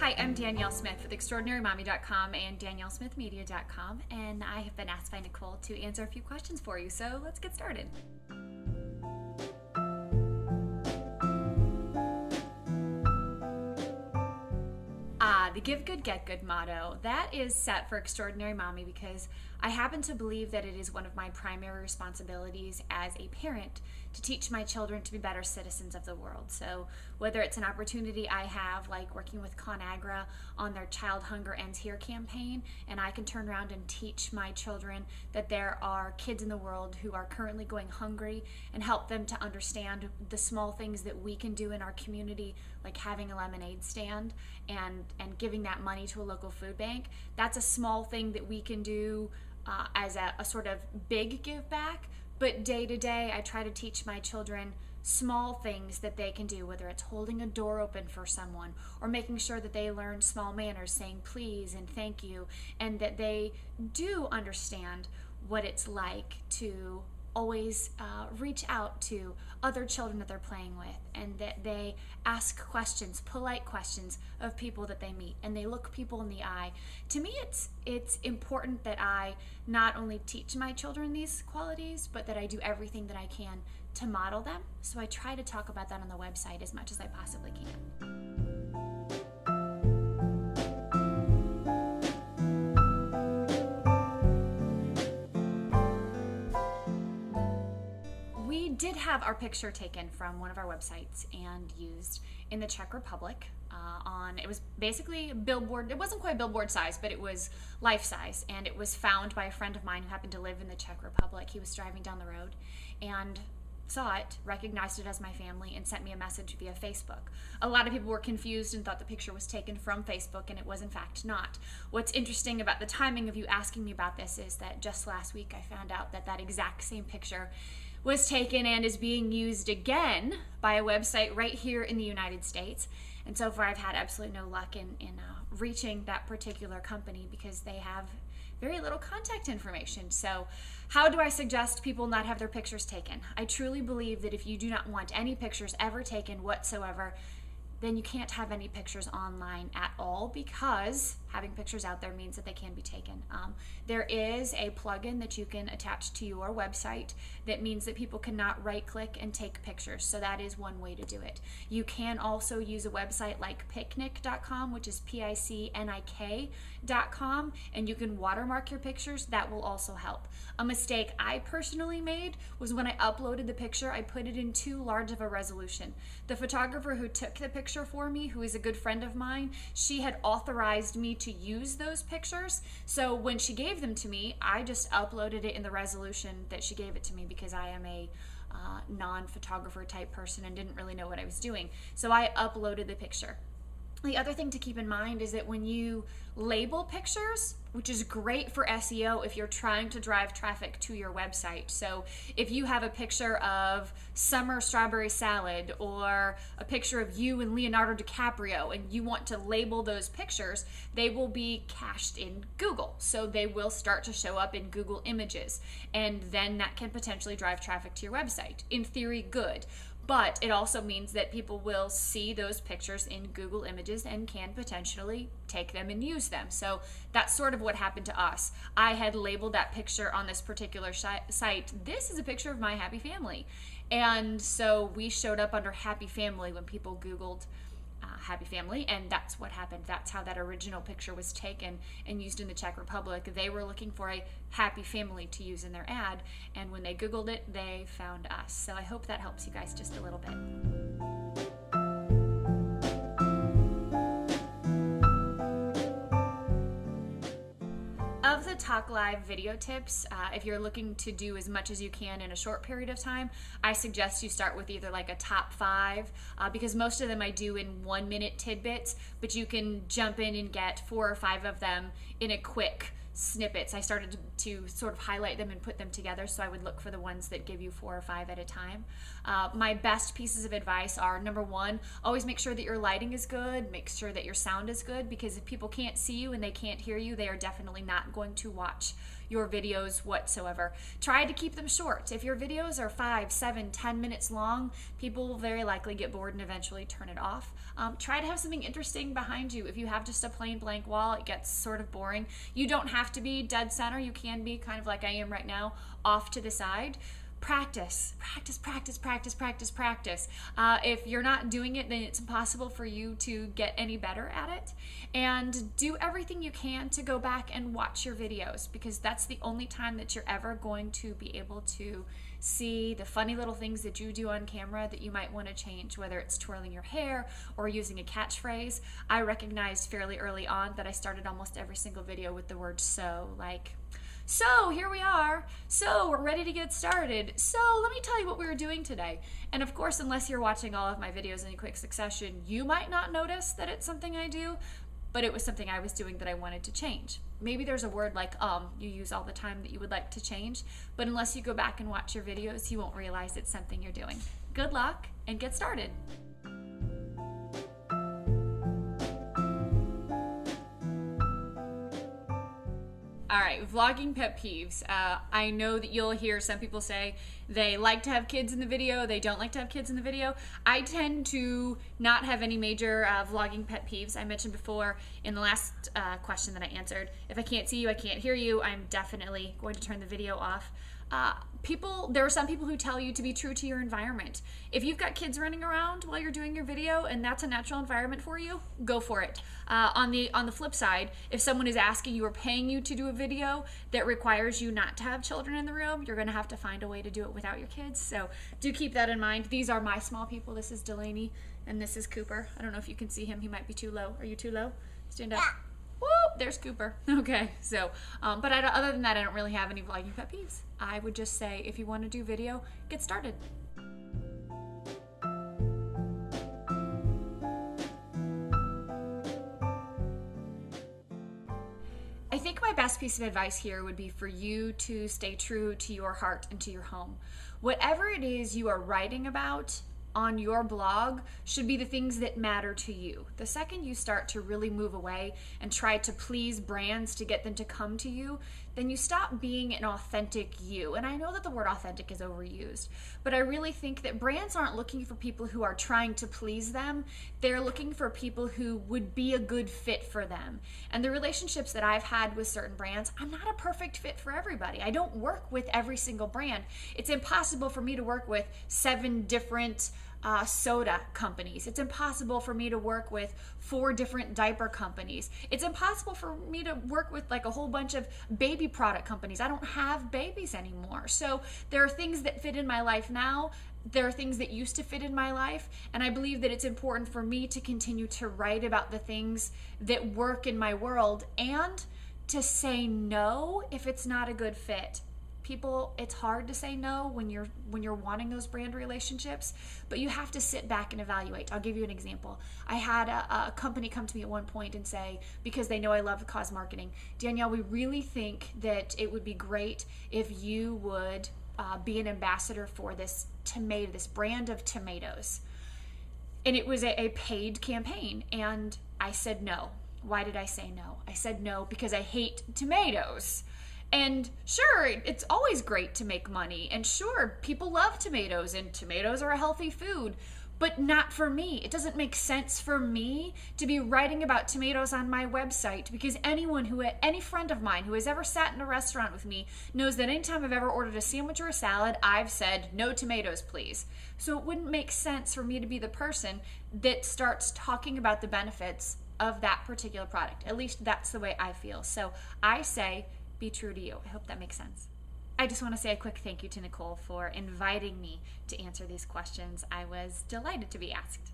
Hi, I'm Danielle Smith with ExtraordinaryMommy.com and DanielleSmithMedia.com, and I have been asked by Nicole to answer a few questions for you, so let's get started. The Give Good, Get Good motto, that is set for Extraordinary Mommy because I happen to believe that it is one of my primary responsibilities as a parent to teach my children to be better citizens of the world. So whether it's an opportunity I have, like working with ConAgra on their Child Hunger Ends Here campaign, and I can turn around and teach my children that there are kids in the world who are currently going hungry and help them to understand the small things that we can do in our community, like having a lemonade stand and giving that money to a local food bank. That's a small thing that we can do as a sort of big give back, but day to day I try to teach my children small things that they can do, whether it's holding a door open for someone or making sure that they learn small manners, saying please and thank you, and that they do understand what it's like to always reach out to other children that they're playing with, and that they ask questions, polite questions of people that they meet, and they look people in the eye. To me, it's important that I not only teach my children these qualities, but that I do everything that I can to model them. So I try to talk about that on the website as much as I possibly can. We did have our picture taken from one of our websites and used in the Czech Republic it was basically a billboard. It wasn't quite billboard size, but it was life size, and it was found by a friend of mine who happened to live in the Czech Republic. He was driving down the road and saw it, recognized it as my family, and sent me a message via Facebook. A lot of people were confused and thought the picture was taken from Facebook, and it was in fact not. What's interesting about the timing of you asking me about this is that just last week I found out that that exact same picture was taken and is being used again by a website right here in the United States. And so far I've had absolutely no luck in reaching that particular company because they have very little contact information. So how do I suggest people not have their pictures taken? I truly believe that if you do not want any pictures ever taken whatsoever, then you can't have any pictures online at all, because having pictures out there means that they can be taken. There is a plugin that you can attach to your website that means that people cannot right-click and take pictures, so that is one way to do it. You can also use a website like picnic.com, which is PICNIK.com, and you can watermark your pictures. That will also help. A mistake I personally made was when I uploaded the picture, I put it in too large of a resolution. The photographer who took the picture for me, who is a good friend of mine, she had authorized me to use those pictures. So when she gave them to me, I just uploaded it in the resolution that she gave it to me because I am a non-photographer type person and didn't really know what I was doing. So I uploaded the picture. The other thing to keep in mind is that when you label pictures, which is great for SEO if you're trying to drive traffic to your website. So if you have a picture of summer strawberry salad or a picture of you and Leonardo DiCaprio and you want to label those pictures, they will be cached in Google. So they will start to show up in Google Images, and then that can potentially drive traffic to your website. In theory, good. But it also means that people will see those pictures in Google Images and can potentially take them and use them. So that's sort of what happened to us. I had labeled that picture on this particular site, this is a picture of my happy family. And so we showed up under happy family when people Googled happy family, and that's what happened. That's how that original picture was taken and used in the Czech Republic. They were looking for a happy family to use in their ad, and when they Googled it, they found us. So I hope that helps you guys just a little bit. Of the Talk Live video tips, if you're looking to do as much as you can in a short period of time, I suggest you start with either like a top 5, because most of them I do in 1-minute tidbits, but you can jump in and get 4 or 5 of them in a quick snippets. I started to sort of highlight them and put them together, so I would look for the ones that give you 4 or 5 at a time. My best pieces of advice are, number 1, always make sure that your lighting is good, make sure that your sound is good, because if people can't see you and they can't hear you, they are definitely not going to watch your videos whatsoever. Try to keep them short. If your videos are 5, 7, 10 minutes long, people will very likely get bored and eventually turn it off. Try to have something interesting behind you. If you have just a plain blank wall, it gets sort of boring. You don't have to be dead center. You can be kind of like I am right now, off to the side. Practice. If you're not doing it, then it's impossible for you to get any better at it. And do everything you can to go back and watch your videos, because that's the only time that you're ever going to be able to see the funny little things that you do on camera that you might want to change, whether it's twirling your hair or using a catchphrase. I recognized fairly early on that I started almost every single video with the word so, like, so here we are, so we're ready to get started, so let me tell you what we were doing today. And of course, unless you're watching all of my videos in quick succession, you might not notice that it's something I do, but it was something I was doing that I wanted to change. Maybe there's a word like you use all the time that you would like to change, but unless you go back and watch your videos, you won't realize it's something you're doing. Good luck and get started. All right, vlogging pet peeves. I know that you'll hear some people say they like to have kids in the video, they don't like to have kids in the video. I tend to not have any major vlogging pet peeves. I mentioned before in the last question that I answered, if I can't see you, I can't hear you, I'm definitely going to turn the video off. There are some people who tell you to be true to your environment. If you've got kids running around while you're doing your video and that's a natural environment for you, go for it. On the flip side, if someone is asking you or paying you to do a video that requires you not to have children in the room, you're going to have to find a way to do it without your kids. So do keep that in mind. These are my small people. This is Delaney and this is Cooper. I don't know if you can see him. He might be too low. Are you too low? Stand up. Yeah. Whoop, there's Cooper. Okay, so, but other than that, I don't really have any vlogging pet peeves. I would just say, if you want to do video, get started. I think my best piece of advice here would be for you to stay true to your heart and to your home. Whatever it is you are writing about on your blog should be the things that matter to you. The second you start to really move away and try to please brands to get them to come to you, then you stop being an authentic you. And I know that the word authentic is overused, but I really think that brands aren't looking for people who are trying to please them. They're looking for people who would be a good fit for them. And the relationships that I've had with certain brands, I'm not a perfect fit for everybody. I don't work with every single brand. It's impossible for me to work with 7 different soda companies. It's impossible for me to work with 4 different diaper companies. It's impossible for me to work with like a whole bunch of baby product companies. I don't have babies anymore. So there are things that fit in my life now. There are things that used to fit in my life, and I believe that it's important for me to continue to write about the things that work in my world and to say no if it's not a good fit. People, it's hard to say no when you're wanting those brand relationships, but you have to sit back and evaluate. I'll give you an example. I had a company come to me at one point and say, because they know I love cause marketing, Danielle, we really think that it would be great if you would be an ambassador for this brand of tomatoes. And it was a paid campaign, and I said no. Why did I say no? I said no because I hate tomatoes. And sure, it's always great to make money, and sure, people love tomatoes, and tomatoes are a healthy food, but not for me. It doesn't make sense for me to be writing about tomatoes on my website, because any friend of mine who has ever sat in a restaurant with me knows that anytime I've ever ordered a sandwich or a salad, I've said, no tomatoes, please. So it wouldn't make sense for me to be the person that starts talking about the benefits of that particular product. At least that's the way I feel. So I say, be true to you. I hope that makes sense. I just want to say a quick thank you to Nicole for inviting me to answer these questions. I was delighted to be asked.